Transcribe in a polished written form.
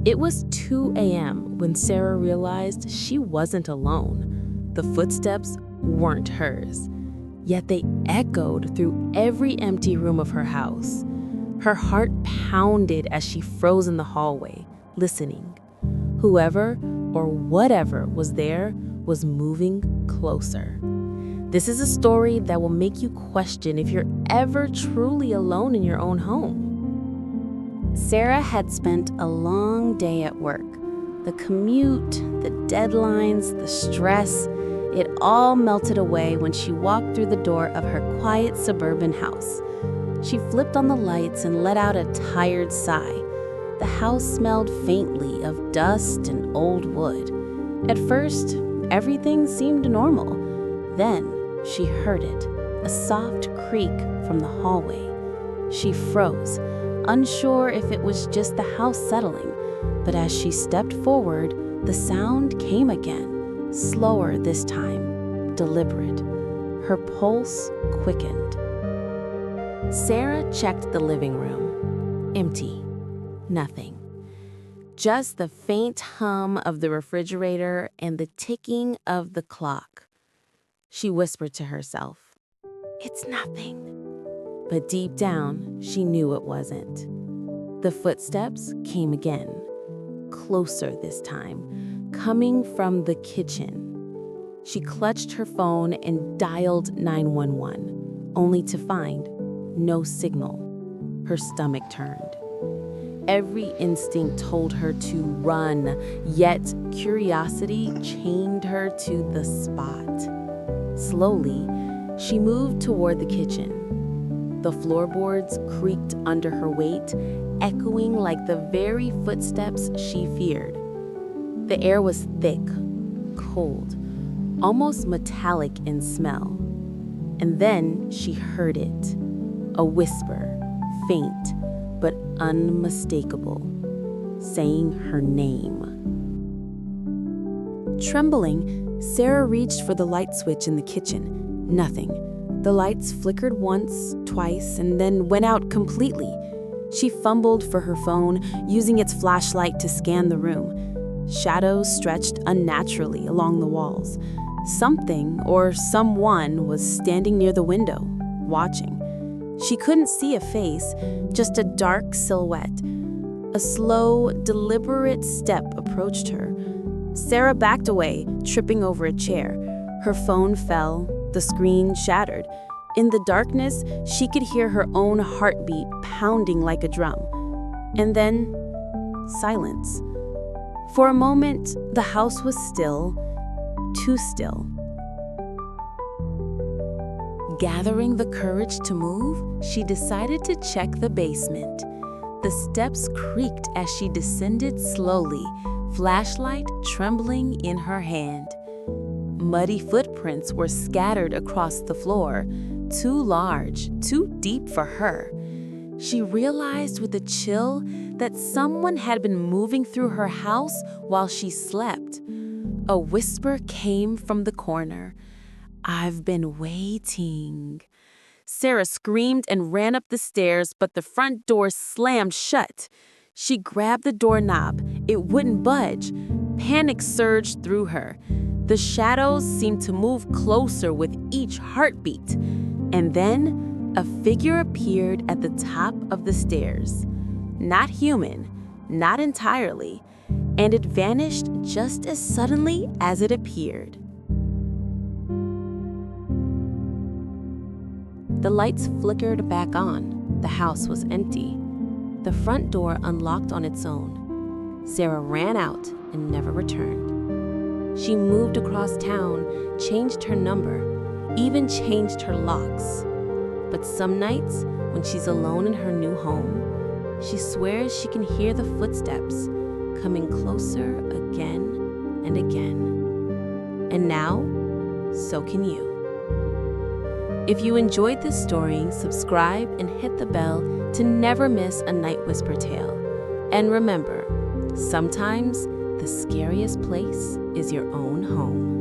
It was 2 a.m. when Sarah realized she wasn't alone. The footsteps weren't hers, yet they echoed through every empty room of her house. Her heart pounded as she froze in the hallway, listening. Whoever or whatever was there was moving closer. This is a story that will make you question if you're ever truly alone in your own home. Sarah had spent a long day at work. The commute, the deadlines, the stress, it all melted away when she walked through the door of her quiet suburban house. She flipped on the lights and let out a tired sigh. The house smelled faintly of dust and old wood. At first, everything seemed normal. Then, she heard it, a soft creak from the hallway. She froze, unsure if it was just the house settling, but as she stepped forward, the sound came again, slower this time, deliberate. Her pulse quickened. Sarah checked the living room. Empty. Nothing. Just the faint hum of the refrigerator and the ticking of the clock. She whispered to herself, "It's nothing." But deep down, she knew it wasn't. The footsteps came again, closer this time, coming from the kitchen. She clutched her phone and dialed 911, only to find no signal. Her stomach turned. Every instinct told her to run, yet curiosity chained her to the spot. Slowly, she moved toward the kitchen. The floorboards creaked under her weight, echoing like the very footsteps she feared. The air was thick, cold, almost metallic in smell. And then she heard it, a whisper, faint but unmistakable, saying her name. Trembling, Sarah reached for the light switch in the kitchen. Nothing. The lights flickered once, twice, and then went out completely. She fumbled for her phone, using its flashlight to scan the room. Shadows stretched unnaturally along the walls. Something or someone was standing near the window, watching. She couldn't see a face, just a dark silhouette. A slow, deliberate step approached her. Sarah backed away, tripping over a chair. Her phone fell, the screen shattered. In the darkness, she could hear her own heartbeat pounding like a drum. And then, silence. For a moment, the house was still, too still. Gathering the courage to move, she decided to check the basement. The steps creaked as she descended slowly, flashlight trembling in her hand. Muddy footprints were scattered across the floor, too large, too deep for her. She realized with a chill that someone had been moving through her house while she slept. A whisper came from the corner. "I've been waiting." Sarah screamed and ran up the stairs, but the front door slammed shut. She grabbed the doorknob. It wouldn't budge. Panic surged through her. The shadows seemed to move closer with each heartbeat. And then a figure appeared at the top of the stairs. Not human, not entirely, and it vanished just as suddenly as it appeared. The lights flickered back on. The house was empty. The front door unlocked on its own. Sarah ran out and never returned. She moved across town, changed her number, even changed her locks. But some nights, when she's alone in her new home, she swears she can hear the footsteps coming closer again and again. And now, so can you. If you enjoyed this story, subscribe and hit the bell to never miss a Night Whisper tale. And remember, sometimes the scariest place is your own home.